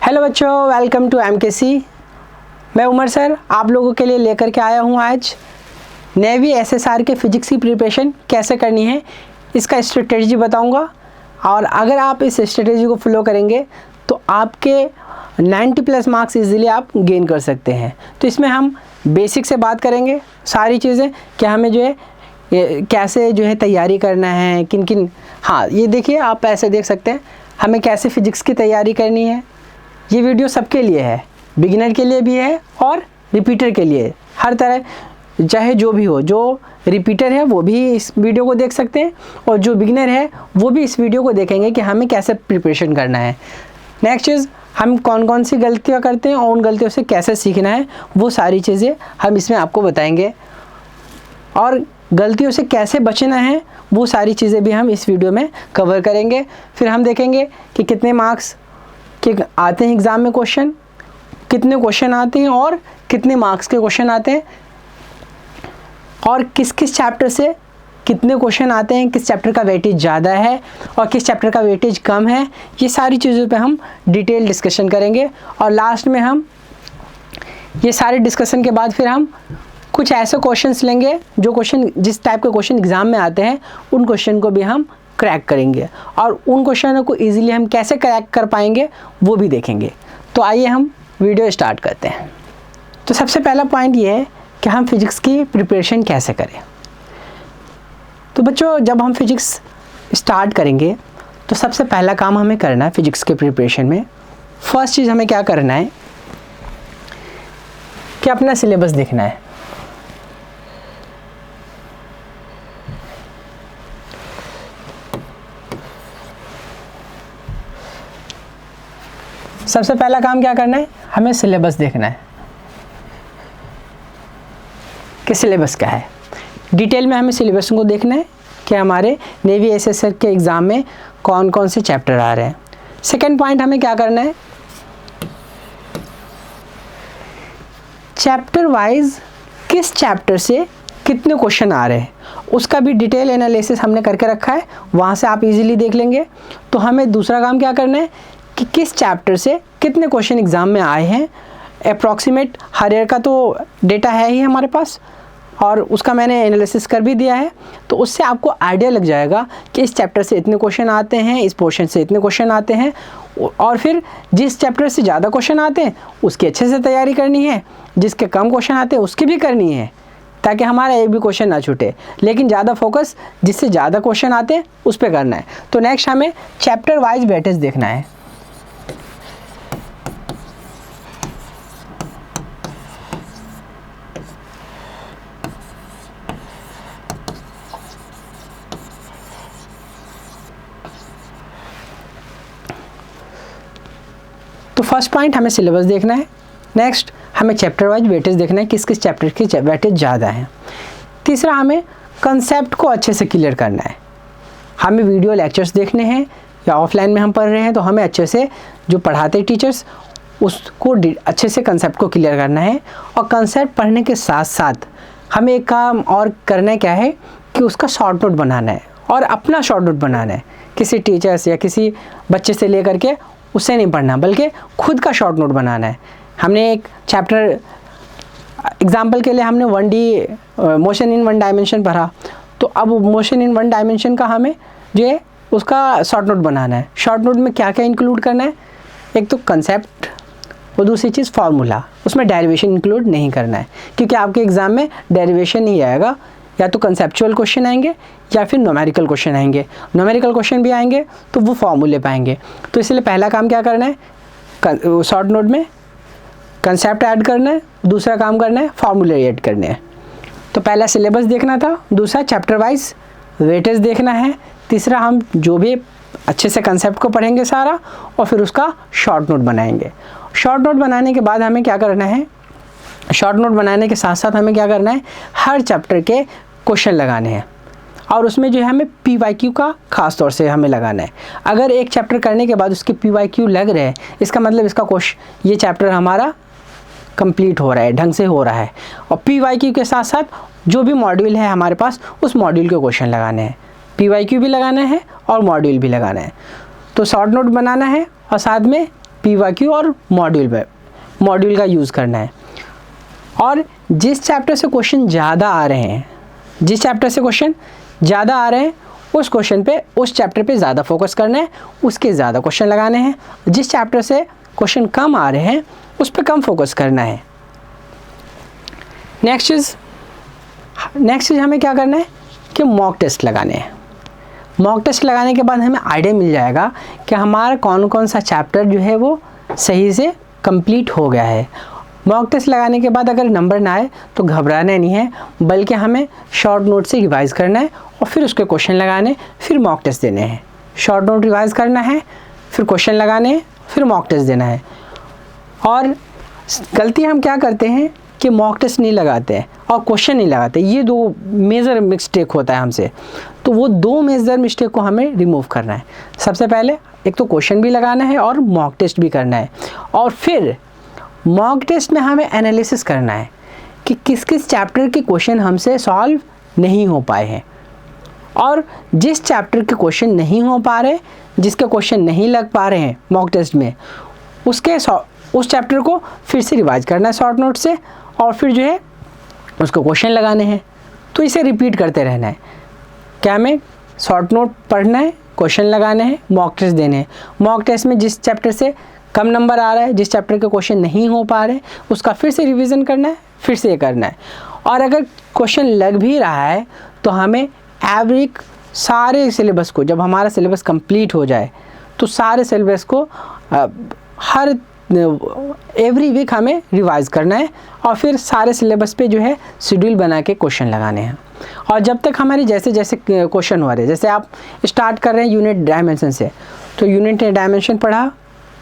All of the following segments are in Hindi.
हेलो बच्चों, वेलकम टू एमकेसी। मैं उमर सर आप लोगों के लिए लेकर के आया हूँ आज नेवी एसएसआर के फिजिक्स की प्रिपरेशन कैसे करनी है इसका स्ट्रेटेजी बताऊँगा। और अगर आप इस स्ट्रेटेजी को फॉलो करेंगे तो आपके 90+ मार्क्स इजीली आप गेन कर सकते हैं। तो इसमें हम बेसिक से बात करेंगे सारी चीज़ें कि हमें जो है कैसे जो है तैयारी करना है, किन किन। हाँ, ये देखिए, आप ऐसे देख सकते हैं हमें कैसे फिजिक्स की तैयारी करनी है। ये वीडियो सबके लिए है, बिगिनर के लिए भी है और रिपीटर के लिए। हर तरह, चाहे जो भी हो, जो रिपीटर है वो भी इस वीडियो को देख सकते हैं और जो बिगिनर है वो भी इस वीडियो को देखेंगे कि हमें कैसे प्रिपरेशन करना है। नेक्स्ट चीज़, हम कौन कौन सी गलतियाँ करते हैं और उन गलतियों से कैसे सीखना है, वो सारी चीज़ें हम इसमें आपको बताएंगे। और गलतियों से कैसे बचना है वो सारी चीज़ें भी हम इस वीडियो में कवर करेंगे। फिर हम देखेंगे कि कितने मार्क्स के आते हैं एग्ज़ाम में क्वेश्चन, कितने क्वेश्चन आते हैं और कितने मार्क्स के क्वेश्चन आते हैं, और किस किस चैप्टर से कितने क्वेश्चन आते हैं, किस चैप्टर का वेटेज ज़्यादा है और किस चैप्टर का वेटेज कम है। ये सारी चीज़ों पे हम डिटेल डिस्कशन करेंगे। और लास्ट में हम ये सारे डिस्कशन के बाद फिर हम कुछ ऐसे क्वेश्चंस लेंगे जो क्वेश्चन जिस टाइप के क्वेश्चन एग्ज़ाम में आते हैं उन क्वेश्चन को भी हम क्रैक करेंगे और उन क्वेश्चनों को इजीली हम कैसे क्रैक कर पाएंगे वो भी देखेंगे। तो आइए हम वीडियो स्टार्ट करते हैं। तो सबसे पहला पॉइंट ये है कि हम फिजिक्स की प्रिपरेशन कैसे करें। तो बच्चों, जब हम फिजिक्स स्टार्ट करेंगे तो सबसे पहला काम हमें करना है फिजिक्स के प्रिपरेशन में। फर्स्ट चीज़ हमें क्या करना है कि अपना सिलेबस देखना है। सबसे पहला काम क्या करना है, हमें सिलेबस देखना है कि सिलेबस क्या है। डिटेल में हमें सिलेबस को देखना है कि हमारे नेवी एसएसआर के एग्ज़ाम में कौन कौन से चैप्टर आ रहे हैं। सेकंड पॉइंट, हमें क्या करना है, चैप्टर वाइज किस चैप्टर से कितने क्वेश्चन आ रहे हैं उसका भी डिटेल एनालिसिस हमने करके रखा है, वहाँ से आप इजीली देख लेंगे। तो हमें दूसरा काम क्या करना है कि किस चैप्टर से कितने क्वेश्चन एग्ज़ाम में आए हैं। अप्रॉक्सीमेट हर ईयर का तो डेटा है ही हमारे पास और उसका मैंने एनालिसिस कर भी दिया है। तो उससे आपको आइडिया लग जाएगा कि इस चैप्टर से इतने क्वेश्चन आते हैं, इस पोर्शन से इतने क्वेश्चन आते हैं, और फिर जिस चैप्टर से ज़्यादा क्वेश्चन आते हैं उसकी अच्छे से तैयारी करनी है, जिसके कम क्वेश्चन आते हैं उसकी भी करनी है, ताकि हमारा एक भी क्वेश्चन ना छूटे। लेकिन ज़्यादा फोकस जिससे ज़्यादा क्वेश्चन आते हैं उस पर करना है। तो नेक्स्ट हमें चैप्टर वाइज वेटेज देखना है। तो फर्स्ट पॉइंट, हमें सिलेबस देखना है। नेक्स्ट, हमें चैप्टर वाइज वेटेज देखना है, किस किस चैप्टर की वेटेज ज़्यादा है। तीसरा, हमें कंसेप्ट को अच्छे से क्लियर करना है। हमें वीडियो लेक्चर्स देखने हैं या ऑफलाइन में हम पढ़ रहे हैं तो हमें अच्छे से जो पढ़ाते टीचर्स उसको अच्छे से कंसेप्ट को क्लियर करना है। और कंसेप्ट पढ़ने के साथ साथ हमें एक काम और करना है, क्या है कि उसका शॉर्ट नोट बनाना है और अपना शॉर्ट नोट बनाना है। किसी टीचर्स या किसी बच्चे से लेकर के उससे नहीं पढ़ना, बल्कि खुद का शॉर्ट नोट बनाना है। हमने एक चैप्टर एग्जाम्पल के लिए हमने 1D motion in one dimension पढ़ा, तो अब मोशन इन वन डायमेंशन का हमें जो है उसका शॉर्ट नोट बनाना है। शॉर्ट नोट में क्या क्या इंक्लूड करना है, एक तो कंसेप्ट और दूसरी चीज़ फार्मूला। उसमें डेरिवेशन इंक्लूड नहीं करना है, क्योंकि आपके एग्ज़ाम में डेरिवेशन नहीं आएगा, या तो कंसेप्चुअल क्वेश्चन आएंगे या फिर न्यूमेरिकल क्वेश्चन आएंगे। न्यूमेरिकल क्वेश्चन भी आएंगे तो वो फॉर्मूले पाएंगे। तो इसलिए पहला काम क्या करना है, शॉर्ट नोट में कंसेप्ट ऐड करना है, दूसरा काम करना है फार्मूले ऐड करने हैं। तो पहला सिलेबस देखना था, दूसरा चैप्टर वाइज वेटेज देखना है, तीसरा हम जो भी अच्छे से कंसेप्ट को पढ़ेंगे सारा और फिर उसका शॉर्ट नोट बनाएंगे। शॉर्ट नोट बनाने के बाद हमें क्या करना है, शॉर्ट नोट बनाने के साथ साथ हमें क्या करना है, हर चैप्टर के क्वेश्चन लगाने हैं और उसमें जो है हमें PYQ का ख़ास तौर से हमें लगाना है। अगर एक चैप्टर करने के बाद उसके PYQ लग रहे हैं, इसका मतलब इसका ये चैप्टर हमारा कंप्लीट हो रहा है, ढंग से हो रहा है। और PYQ के साथ साथ जो भी मॉड्यूल है हमारे पास उस मॉड्यूल के क्वेश्चन लगाने हैं। PYQ भी लगाना है और मॉड्यूल भी लगाना है। तो शॉर्ट नोट बनाना है और साथ में PYQ और मॉड्यूल का यूज़ करना है। और जिस चैप्टर से क्वेश्चन ज़्यादा आ रहे हैं, जिस चैप्टर से क्वेश्चन ज़्यादा आ रहे हैं उस क्वेश्चन पे, उस चैप्टर पे ज़्यादा फोकस करना है, उसके ज़्यादा क्वेश्चन लगाने हैं। जिस चैप्टर से क्वेश्चन कम आ रहे हैं उस पर कम फोकस करना है। नेक्स्ट चीज़ हमें क्या करना है कि मॉक टेस्ट लगाने हैं। मॉक टेस्ट लगाने के बाद हमें आइडिया मिल जाएगा कि हमारा कौन कौन सा चैप्टर जो है वो सही से कंप्लीट हो गया है। मॉक टेस्ट लगाने के बाद अगर नंबर ना आए तो घबराना नहीं है, बल्कि हमें शॉर्ट नोट से रिवाइज़ करना है और फिर उसके क्वेश्चन लगाने, फिर मॉक टेस्ट देने हैं। शॉर्ट नोट रिवाइज़ करना है, फिर क्वेश्चन लगाने हैं, फिर मॉक टेस्ट देना है। और गलती हम क्या करते हैं कि मॉक टेस्ट नहीं लगाते हैं और क्वेश्चन नहीं लगाते, ये दो मेजर मिस्टेक होता है हमसे। तो वो दो मेजर मिस्टेक को हमें रिमूव करना है। सबसे पहले एक तो क्वेश्चन भी लगाना है और मॉक टेस्ट भी करना है। और फिर मॉक टेस्ट में हमें एनालिसिस करना है कि किस किस चैप्टर के क्वेश्चन हमसे सॉल्व नहीं हो पाए हैं, और जिस चैप्टर के क्वेश्चन नहीं हो पा रहे, जिसके क्वेश्चन नहीं लग पा रहे हैं मॉक टेस्ट में, उस चैप्टर को फिर से रिवाइज करना है शॉर्ट नोट से, और फिर जो है उसको क्वेश्चन लगाने हैं। तो इसे रिपीट करते रहना है। क्या हमें शॉर्ट नोट पढ़ना है, क्वेश्चन लगाने हैं, मॉक टेस्ट देने हैं। मॉक टेस्ट में जिस चैप्टर से कम नंबर आ रहा है, जिस चैप्टर के क्वेश्चन नहीं हो पा रहे, उसका फिर से रिवीजन करना है, फिर से ये करना है। और अगर क्वेश्चन लग भी रहा है तो हमें एवरेज सारे सिलेबस को, जब हमारा सिलेबस कंप्लीट हो जाए तो सारे सिलेबस को एवरी वीक हमें रिवाइज करना है और फिर सारे सिलेबस पे जो है शेड्यूल बना के क्वेश्चन लगाने हैं। और जब तक हमारे जैसे जैसे क्वेश्चन हो रहे हैं, जैसे आप स्टार्ट कर रहे हैं यूनिट डायमेंशन से, तो यूनिट डायमेंशन पढ़ा,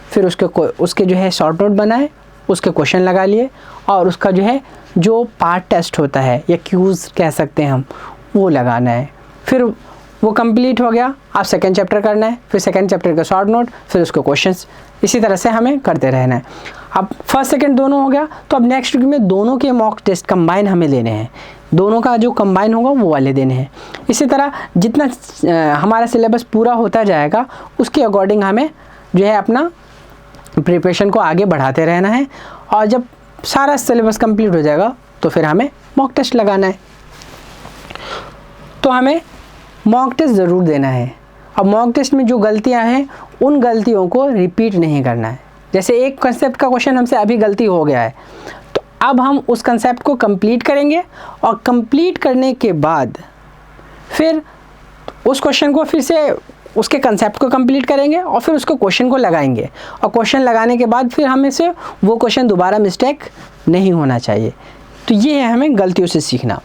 फिर उसके जो है शॉर्ट नोट बनाए, उसके क्वेश्चन लगा लिए, और उसका जो है जो पार्ट टेस्ट होता है या क्यूज़ कह सकते हैं हम, वो लगाना है। फिर वो कंप्लीट हो गया, आप सेकंड चैप्टर करना है, फिर सेकंड चैप्टर का शॉर्ट नोट, फिर उसके क्वेश्चंस, इसी तरह से हमें करते रहना है। अब फर्स्ट सेकंड दोनों हो गया, तो अब नेक्स्ट वीक में दोनों के मॉक टेस्ट कंबाइन हमें लेने हैं। दोनों का जो कंबाइन होगा वो वाले देने हैं। इसी तरह जितना हमारा सिलेबस पूरा होता जाएगा उसके अकॉर्डिंग हमें जो है अपना प्रिपरेशन को आगे बढ़ाते रहना है। और जब सारा सिलेबस कंप्लीट हो जाएगा तो फिर हमें मॉक टेस्ट लगाना है। तो हमें मॉक टेस्ट ज़रूर देना है। अब मॉक टेस्ट में जो गलतियां हैं उन गलतियों को रिपीट नहीं करना है। जैसे एक कंसेप्ट का क्वेश्चन हमसे अभी गलती हो गया है, तो अब हम उस कंसेप्ट को कंप्लीट करेंगे, और कंप्लीट करने के बाद फिर उस क्वेश्चन को फिर से उसके कंसेप्ट को कंप्लीट करेंगे और फिर उसको क्वेश्चन को लगाएंगे, और क्वेश्चन लगाने के बाद फिर हमें से वो क्वेश्चन दोबारा मिस्टेक नहीं होना चाहिए। तो ये है हमें गलतियों से सीखना।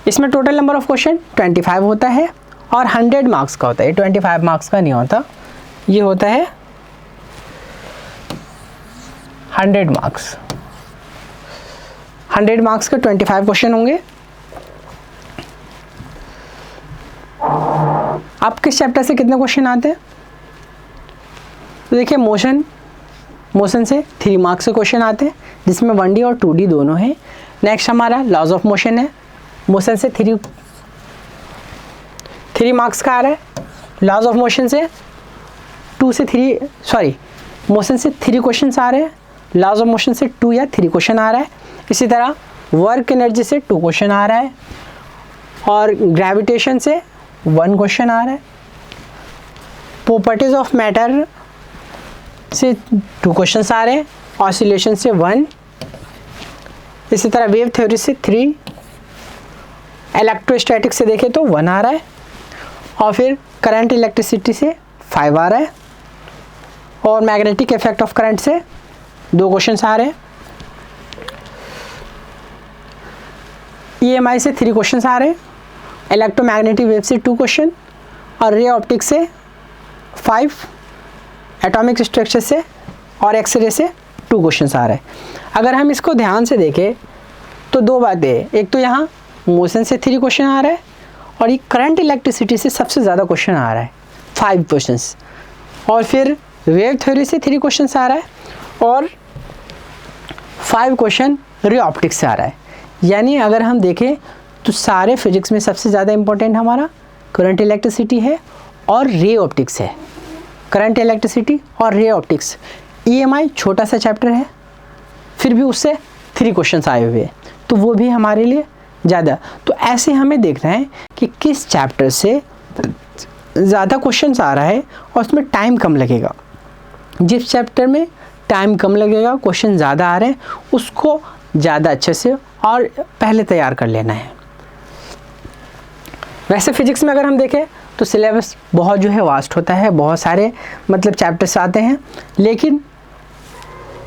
इसमें टोटल नंबर ऑफ क्वेश्चन 25 होता है और 100 मार्क्स का होता है। 25 मार्क्स का नहीं होता, ये होता है 100 मार्क्स। 100 मार्क्स का 25 क्वेश्चन होंगे। अब किस चैप्टर से कितने क्वेश्चन आते हैं? तो देखिए मोशन से 3 मार्क्स के क्वेश्चन आते हैं, जिसमें 1D और 2D दोनों हैं। नेक्स्ट हमारा लॉज ऑफ मोशन है, मोशन से 3 मार्क्स का आ रहा है। लॉज ऑफ मोशन से मोशन से 3 क्वेश्चन आ रहे हैं, लॉज ऑफ मोशन से 2 या 3 क्वेश्चन आ रहा है। इसी तरह वर्क एनर्जी से 2 क्वेश्चन आ रहा है, और ग्रेविटेशन से 1 क्वेश्चन आ रहा है। प्रॉपर्टीज ऑफ मैटर से 2 क्वेश्चन आ रहे हैं, ऑसिलेशन से 1, इसी तरह वेव थ्योरी से 3, इलेक्ट्रोस्टैटिक से देखें तो 1 आ रहा है, और फिर करंट इलेक्ट्रिसिटी से 5 आ रहा है, और मैग्नेटिक इफेक्ट ऑफ करंट से 2 क्वेश्चन आ रहे हैं। EMI से 3 क्वेश्चन आ रहे हैं, इलेक्ट्रोमैग्नेटिक वेव से 2 क्वेश्चन, और रे ऑप्टिक्स से 5, एटॉमिक स्ट्रक्चर से और एक्सरे से 2 क्वेश्चन आ रहे हैं। अगर हम इसको ध्यान से देखें तो 2 बातें हैं। एक तो यहाँ मोशन से 3 क्वेश्चन आ रहा है, और ये करंट इलेक्ट्रिसिटी से सबसे ज़्यादा क्वेश्चन आ रहा है 5 क्वेश्चंस, और फिर वेव थ्योरी से 3 क्वेश्चन आ रहा है, और 5 क्वेश्चन रे ऑप्टिक्स से आ रहा है। यानी अगर हम देखें तो सारे फिजिक्स में सबसे ज़्यादा इम्पोर्टेंट हमारा करंट इलेक्ट्रिसिटी है और रे ऑप्टिक्स है। करंट इलेक्ट्रिसिटी और रे ऑप्टिक्स, EMI छोटा सा चैप्टर है, फिर भी उससे 3 क्वेश्चंस आए हुए हैं, तो वो भी हमारे लिए ज़्यादा। तो ऐसे हमें देखना है कि किस चैप्टर से ज़्यादा क्वेश्चंस आ रहा है और उसमें टाइम कम लगेगा। जिस चैप्टर में टाइम कम लगेगा, क्वेश्चन ज़्यादा आ रहे हैं, उसको ज़्यादा अच्छे से और पहले तैयार कर लेना है। वैसे फिजिक्स में अगर हम देखें तो सिलेबस बहुत जो है वास्ट होता है, बहुत सारे मतलब चैप्टर्स आते हैं, लेकिन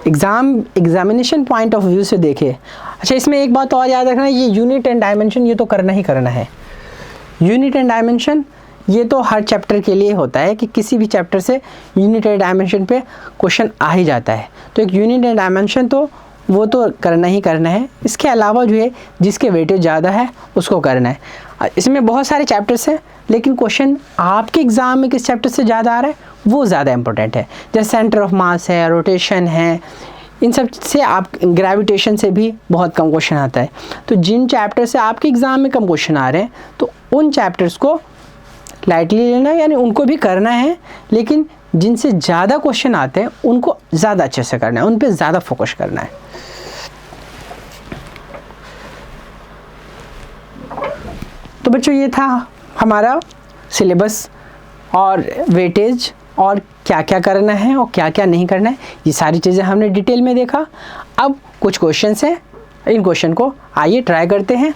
एग्जामिनेशन पॉइंट ऑफ व्यू से देखें। अच्छा, इसमें एक बात और याद रखना, ये यूनिट एंड डायमेंशन ये तो करना ही करना है। यूनिट एंड डायमेंशन ये तो हर चैप्टर के लिए होता है कि किसी भी चैप्टर से यूनिट एंड डायमेंशन पे क्वेश्चन आ ही जाता है, तो एक यूनिट एंड डायमेंशन तो वो तो करना ही करना है। इसके अलावा जो है जिसके वेटेज ज़्यादा है उसको करना है। इसमें बहुत सारे चैप्टर्स हैं, लेकिन क्वेश्चन आपके एग्ज़ाम में किस चैप्टर से ज़्यादा आ रहा है वो ज़्यादा इंपॉर्टेंट है। जैसे सेंटर ऑफ मास है, रोटेशन है, इन सब से आप ग्रेविटेशन से भी बहुत कम क्वेश्चन आता है। तो जिन चैप्टर से आपके एग्ज़ाम में कम क्वेश्चन आ रहे हैं तो उन चैप्टर्स को लाइटली लेना है, यानी उनको भी करना है, लेकिन जिनसे ज़्यादा क्वेश्चन आते हैं उनको ज़्यादा अच्छे से करना है, उन पे ज़्यादा फोकस करना है। तो बच्चों ये था हमारा सिलेबस और वेटेज और क्या क्या करना है और क्या क्या नहीं करना है, ये सारी चीज़ें हमने डिटेल में देखा। अब कुछ क्वेश्चंस हैं, इन क्वेश्चन को आइए ट्राई करते हैं।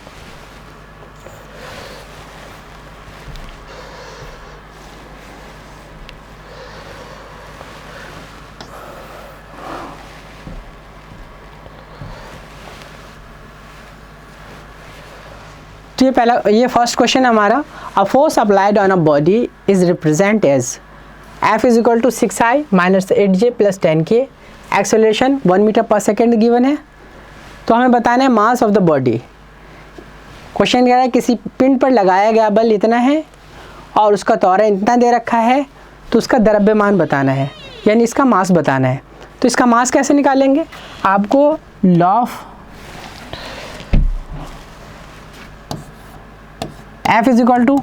तो ये फर्स्ट क्वेश्चन हमारा, a force applied on a body is represent as F is equal to 6I minus 8J plus 10K, acceleration 1 metre per second given है। तो हमें बताना है mass of the body. Question कह रहा है किसी पिंड पर लगाया गया बल इतना है और उसका त्वरण इतना दे रखा है, तो उसका द्रव्यमान बताना है, यानी इसका मास बताना है। तो इसका मास कैसे निकालेंगे, आपको law of F is equal to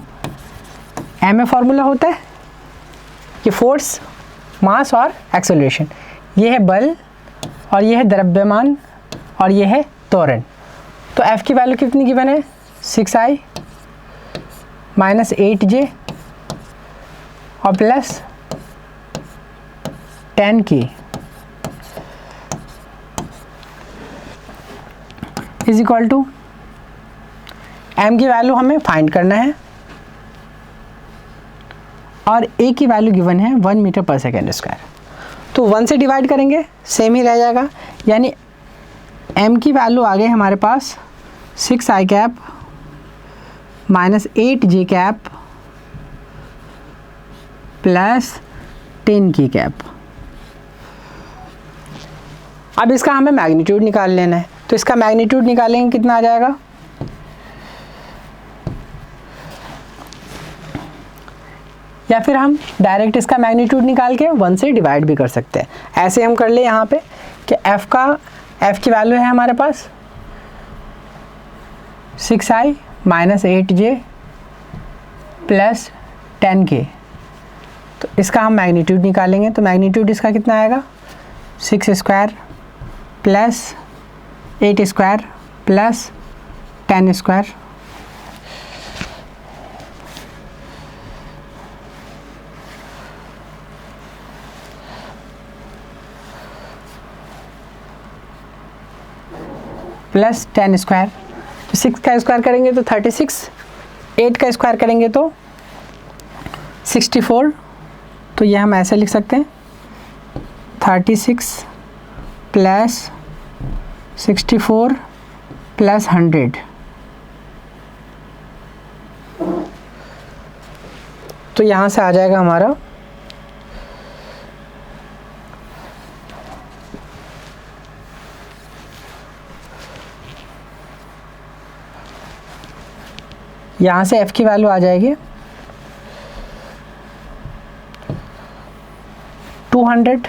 M में फॉर्मूला होता है, ये फोर्स, मास और एक्सेलरेशन, ये है बल और ये है द्रव्यमान और ये है त्वरण। तो F की वैल्यू कितनी गिवन है, 6I माइनस 8J और plus 10K is equal to M की वैल्यू हमें फाइंड करना है और A की वैल्यू गिवन है 1 मीटर पर सेकेंड स्क्वायर। तो 1 से डिवाइड करेंगे, सेम ही रह जाएगा, यानी M की वैल्यू आ गई हमारे पास 6I cap minus 8J cap plus 10K cap. अब इसका हमें मैग्नीट्यूड निकाल लेना है, तो इसका मैग्नीट्यूड निकालेंगे, कितना आ जाएगा, या फिर हम डायरेक्ट इसका मैग्नीट्यूड निकाल के 1 से डिवाइड भी कर सकते हैं। ऐसे हम कर ले यहाँ पे कि F की वैल्यू है हमारे पास 6I minus 8J plus 10K। तो इसका हम मैग्नीट्यूड निकालेंगे, तो मैग्नीट्यूड इसका कितना आएगा, 6 square plus 8 square plus 10 square. Plus 10 square, तो 6 का स्क्वायर करेंगे तो 36, 8 का स्क्वायर करेंगे तो 64। तो ये हम ऐसे लिख सकते हैं 36 प्लस 64 प्लस 100। तो यहाँ से आ जाएगा हमारा यहाँ से F की वैल्यू आ जाएगी 200,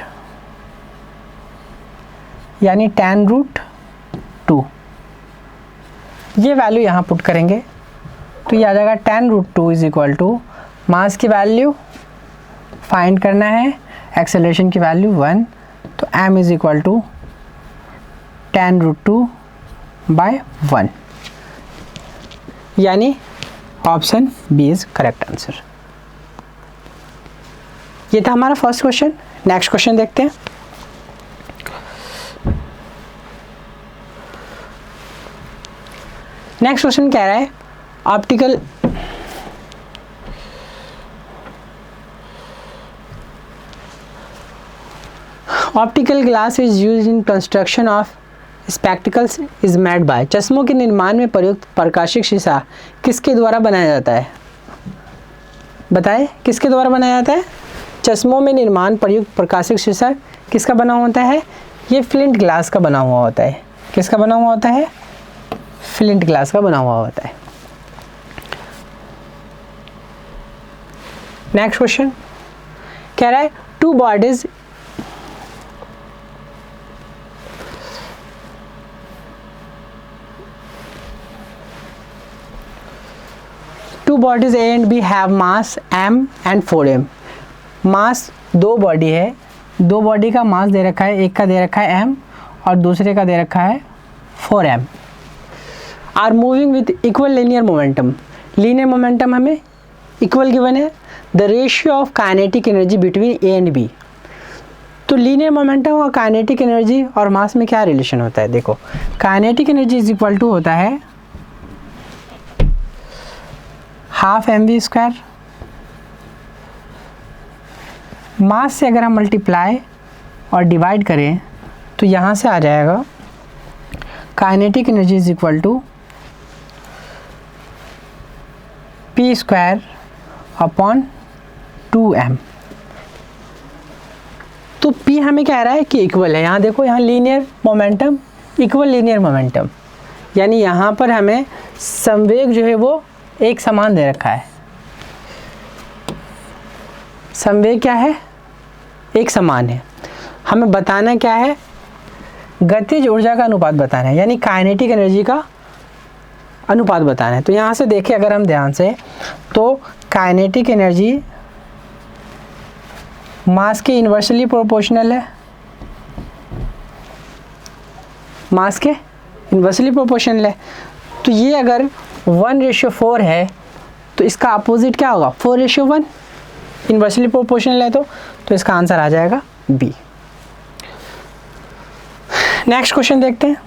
यानी tan√2। ये वैल्यू यहाँ पुट करेंगे तो ये आ जाएगा 10√2 इज इक्वल टू मास की वैल्यू फाइंड करना है, एक्सेलरेशन की वैल्यू 1, तो m इज इक्वल टू 10√2/1, यानी option B is correct answer. ये था हमारा फर्स्ट क्वेश्चन। नेक्स्ट क्वेश्चन देखते हैं। नेक्स्ट क्वेश्चन कह रहा है optical glass is used in construction of spectacles is made by. चश्मों के निर्माण में प्रयुक्त प्रकाशिक शीशा किसके द्वारा बनाया जाता है? बताएं, किसके द्वारा बनाया जाता है? चश्मों में निर्माण प्रयुक्त प्रकाशिक शीशा किसका बना होता है? ये फ्लिंट ग्लास का बना हुआ होता है। किसका बना हुआ होता है? फ्लिंट ग्लास का बना हुआ होता है। नेक्स्ट क्वेश्चन कह रहा है two bodies A and B have mass m and 4m। मास दो बॉडी है, दो बॉडी का मास दे रखा है, एक का दे रखा है m और दूसरे का दे रखा है 4m। Are moving with equal linear momentum. Linear momentum हमें इक्वल गिवन है। The ratio of kinetic energy between A and B. तो लीनियर मोमेंटम और काइनेटिक एनर्जी और मास में क्या रिलेशन होता है? देखो, kinetic energy is equal to होता है हाफ mv²। मास से अगर हम मल्टीप्लाई और डिवाइड करें तो यहाँ से आ जाएगा kinetic energy is equal to p² upon 2m। तो p हमें कह रहा है कि इक्वल है। यहाँ देखो, यहाँ linear momentum equal linear momentum, यानी यहाँ पर हमें संवेग जो है वो एक समान दे रखा है। संवेग क्या है? एक समान है। हमें बताना क्या है? गतिज ऊर्जा का अनुपात बताना है, यानी काइनेटिक एनर्जी का अनुपात बताना है। तो यहाँ से देखें अगर हम ध्यान से, तो काइनेटिक एनर्जी मास के इन्वर्सली प्रोपोर्शनल है। मास के इन्वर्सली प्रोपोर्शनल है। तो ये अगर 1:4 है तो इसका अपोजिट क्या होगा? 4:1। इन्वर्सली प्रोपोर्शनल है तो इसका आंसर आ जाएगा बी। नेक्स्ट क्वेश्चन देखते हैं।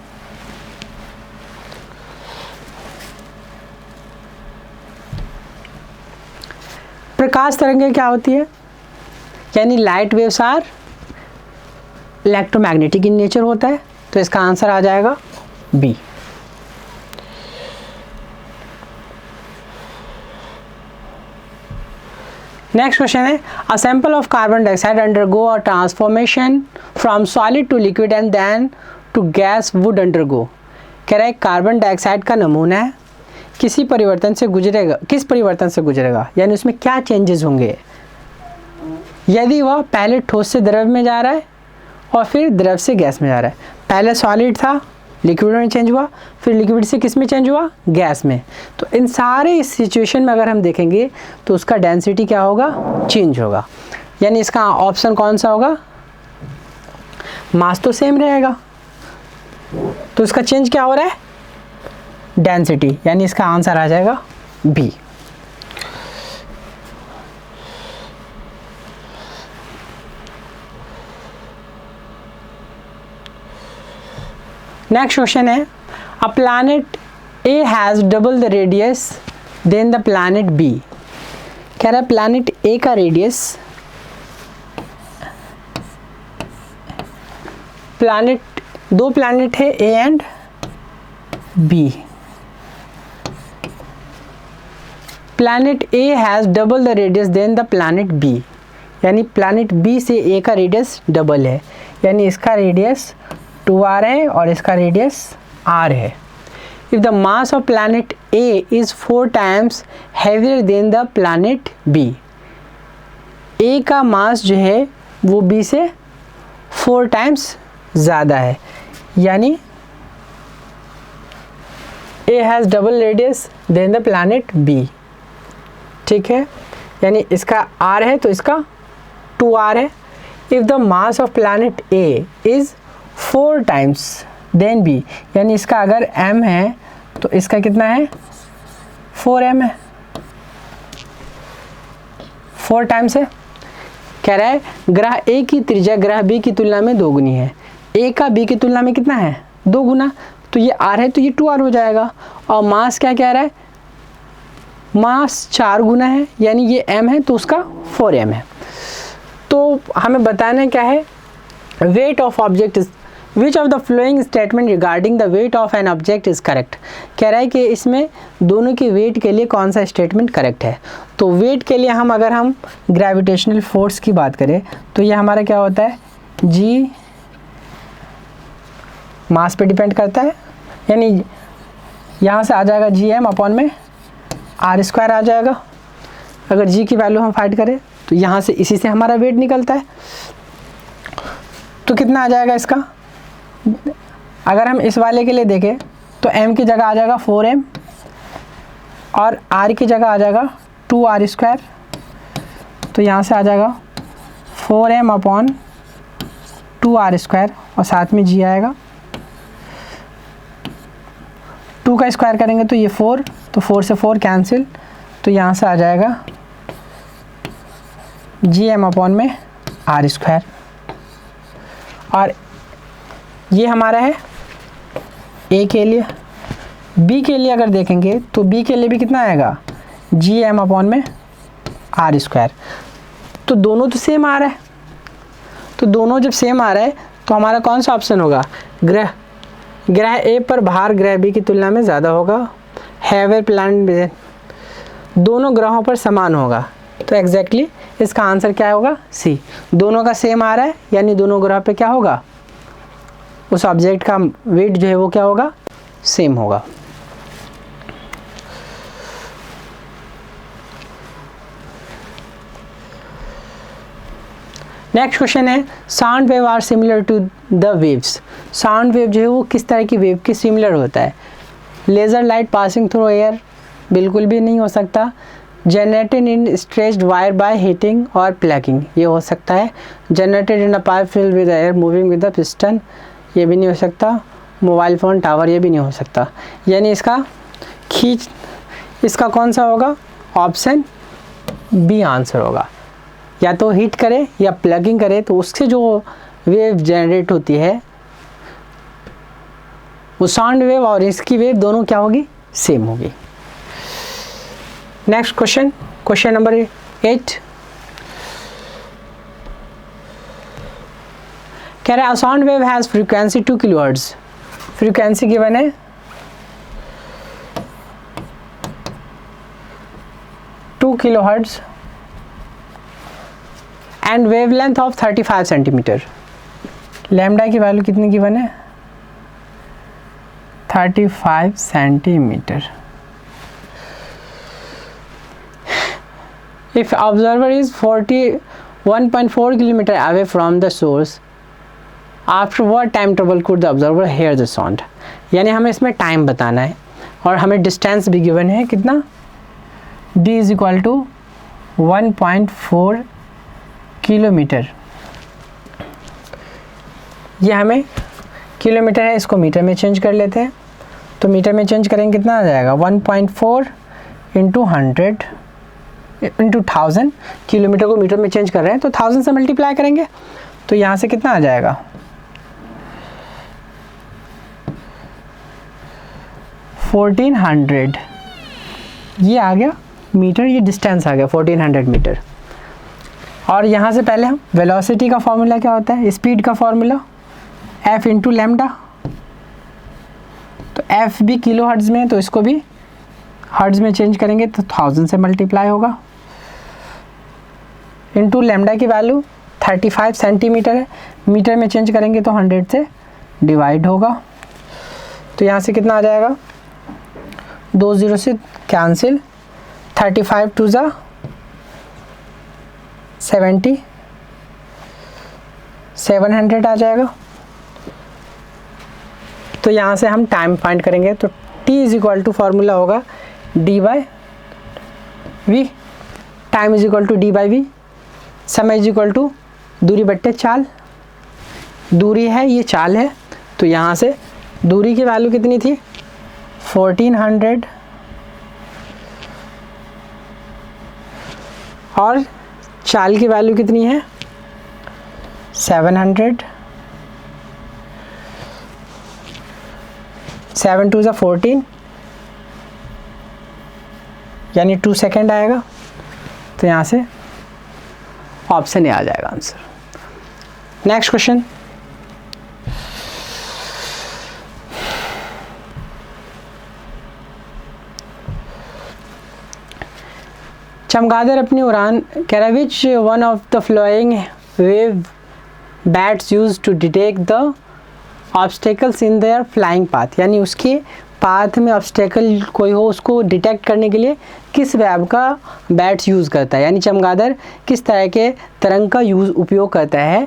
प्रकाश तरंगें क्या होती है? यानी light waves are electromagnetic in nature होता है, तो इसका आंसर आ जाएगा बी। नेक्स्ट क्वेश्चन है a sample of carbon dioxide undergo a transformation from solid to liquid and then to gas would undergo. कह रहा है कार्बन डाइऑक्साइड का नमूना है, किस परिवर्तन से गुजरेगा, यानी उसमें क्या चेंजेस होंगे यदि वह पहले ठोस से द्रव में जा रहा है और फिर द्रव से गैस में जा रहा है। पहले सॉलिड था, लिक्विड में चेंज हुआ, फिर लिक्विड से किस में चेंज हुआ? गैस में। तो इन सारे सिचुएशन में अगर हम देखेंगे तो उसका डेंसिटी क्या होगा? चेंज होगा। यानी इसका ऑप्शन कौन सा होगा? मास तो सेम रहेगा, तो इसका चेंज क्या हो रहा है? डेंसिटी, यानी इसका आंसर आ जाएगा बी। नेक्स्ट क्वेश्चन है a planet A has double the radius than the planet B. कह रहा है प्लैनेट ए का रेडियस, दो प्लैनेट है A and B. Planet A has double the radius than the planet B, यानी प्लैनेट बी से ए का रेडियस डबल है, यानी इसका रेडियस 2r है और इसका रेडियस r है। If the mass of planet A is 4 times heavier than the planet B, A का मास जो है वो B से 4 times ज़्यादा है, यानी A has double radius than the planet B, ठीक है, यानी इसका आर है तो इसका 2r है। If the mass of planet A is 4 times than B, यानी इसका अगर m है तो इसका कितना है 4m है, 4 टाइम्स है। कह रहा है ग्रह ए की त्रिज्या ग्रह बी की तुलना में 2 गुनी है। ए का बी की तुलना में कितना है 2 गुना, तो ये r है तो ये 2r हो जाएगा। और मास क्या कह रहा है, मास 4 गुना है, यानी ये m है तो उसका 4m है। तो हमें बताना क्या है, weight of object is which of the following statement regarding the weight of an object is correct. कह रहा है कि इसमें दोनों की वेट के लिए कौन सा स्टेटमेंट करेक्ट है। तो वेट के लिए अगर हम ग्रेविटेशनल फोर्स की बात करें तो ये हमारा क्या होता है, जी मास पे डिपेंड करता है, यानी यहाँ से आ जाएगा gm अपॉन में r² आ जाएगा। अगर g की वैल्यू हम फाइंड करें तो यहाँ से इसी से हमारा वेट निकलता है, तो कितना आ जाएगा इसका। अगर हम इस वाले के लिए देखें तो m की जगह आ जाएगा 4m और r की जगह आ जाएगा 2r², तो यहाँ से आ जाएगा 4m अपॉन 2r² और साथ में g आएगा। 2 का स्क्वायर करेंगे तो ये 4, तो 4 से 4 कैंसिल, तो यहाँ से आ जाएगा gm अपॉन में r²। और ये हमारा है a के लिए। b के लिए अगर देखेंगे तो b के लिए भी कितना आएगा, gm अपॉन में r²। तो दोनों तो सेम आ रहा है, तो दोनों जब सेम आ रहा है तो हमारा कौन सा ऑप्शन होगा, ग्रह ए पर भार ग्रह बी की तुलना में ज़्यादा होगा। हैव प्लैनेट दोनों ग्रहों पर समान होगा, तो एग्जैक्टली इसका आंसर क्या होगा, सी। दोनों का सेम आ रहा है यानी दोनों ग्रह पे क्या होगा, उस ऑब्जेक्ट का वेट जो है वो क्या होगा, सेम होगा। नेक्स्ट क्वेश्चन है sound wave are similar to the waves. Sound wave जो है वो किस तरह की वेव के सिमिलर होता है। Laser light passing through air, बिल्कुल भी नहीं हो सकता। Generated in stretched wire by heating और प्लगिंग, ये हो सकता है। Generated in a pipe filled with air moving with the piston, ये भी नहीं हो सकता। मोबाइल फ़ोन टावर, ये भी नहीं हो सकता। यानी इसका कौन सा होगा, ऑप्शन बी आंसर होगा। या तो हीट करे या प्लगिंग करे तो उससे जो वेव जनरेट होती है वो साउंड वेव और इसकी वेव दोनों क्या होगी, सेम होगी। नेक्स्ट क्वेश्चन, क्वेश्चन नंबर 8 कह रहा है sound wave has frequency 2 kilohertz. Frequency given है 2 kilohertz and wavelength of 35 centimetre. Lambda की वैल्यू कितनी गिवन है, 35 centimetre. If observer is 41.4 kilometer away from the source, after what time interval could the observer hear the sound? यानी हमें इसमें टाइम बताना है और हमें डिस्टेंस भी गिवन है कितना, d is equal to 1.4 kilometre. ये हमें किलोमीटर है, इसको मीटर में चेंज कर लेते हैं। तो मीटर में चेंज करेंगे कितना आ जाएगा, 1.4 इंटू 100 इंटू 1000। किलोमीटर को मीटर में चेंज कर रहे हैं तो 1000 से मल्टीप्लाई करेंगे तो यहाँ से कितना आ जाएगा, 1400। ये आ गया मीटर, ये डिस्टेंस आ गया 1400 मीटर। और यहाँ से पहले हम वेलोसिटी का फॉर्मूला क्या होता है, स्पीड का फॉर्मूला f इंटू लैम्डा। तो f भी किलो हर्ट्ज़ में है तो इसको भी हर्ट्ज़ में चेंज करेंगे तो 1000 से मल्टीप्लाई होगा, इंटू लैम्डा की वैल्यू 35 सेंटीमीटर है, मीटर में चेंज करेंगे तो 100 से डिवाइड होगा। तो यहाँ से कितना आ जाएगा, 2 0 से कैंसिल, 35 टू ज़ा 70, 700 आ जाएगा। तो यहाँ से हम टाइम फाइंड करेंगे तो T is equal to formula होगा D by V, time is equal to D by V, समय इज इक्वल टू दूरी बट्टे चाल, दूरी है ये चाल है, तो यहाँ से दूरी की वैल्यू कितनी थी 1400 और चाल की वैल्यू कितनी है 700, 7 2 14 यानी 2 सेकेंड आएगा, तो यहाँ से ऑप्शन ए आ जाएगा आंसर। नेक्स्ट क्वेश्चन, चमगादड़ अपनी उड़ान कह रहा है which one of the following wave bats use to detect the obstacles in their flying path, यानी उसके पाथ में ऑब्स्टेकल कोई हो उसको डिटेक्ट करने के लिए किस वेब का बैट्स यूज़ करता है, यानी चमगादड़ किस तरह के तरंग का उपयोग करता है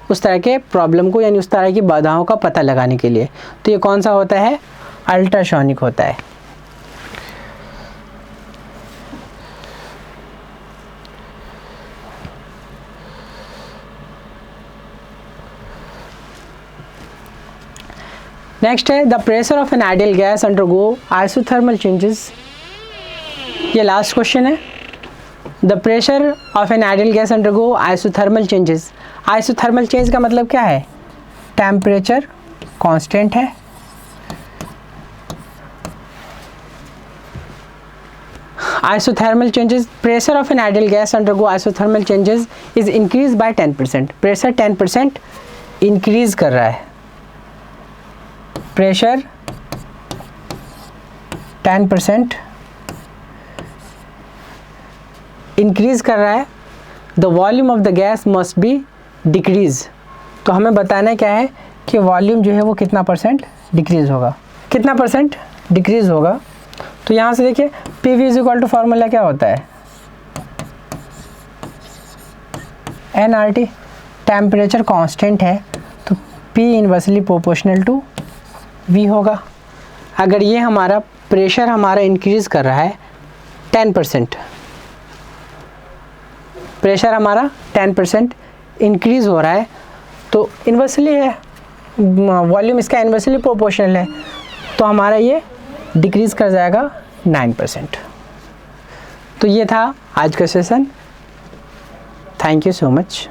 उस तरह के प्रॉब्लम को, यानी उस तरह की बाधाओं का पता लगाने के लिए। तो ये कौन सा होता है, अल्ट्रासोनिक होता है। नेक्स्ट है the pressure of an ideal gas undergo isothermal changes, ये लास्ट क्वेश्चन है। The pressure of an ideal gas undergo isothermal changes, isothermal change का मतलब क्या है, टेम्परेचर कांस्टेंट है, isothermal changes, pressure of an ideal gas undergo isothermal changes is increase by 10%, pressure 10% increase कर रहा है, प्रेशर 10% इंक्रीज कर रहा है, the volume of the gas must be decrease, तो हमें बताना क्या है कि वॉल्यूम जो है वो कितना परसेंट डिक्रीज होगा, कितना परसेंट डिक्रीज होगा। तो यहाँ से देखिए P V is equal to formula क्या होता है N R T, temperature constant है तो P inversely proportional to V होगा। अगर ये हमारा प्रेशर हमारा इंक्रीज़ कर रहा है 10%, प्रेशर हमारा 10% इंक्रीज़ हो रहा है तो इन्वर्सली है, वॉल्यूम इसका इन्वर्सली प्रोपोर्शनल है, तो हमारा ये डिक्रीज़ कर जाएगा 9%। तो ये था आज का session. Thank you so much.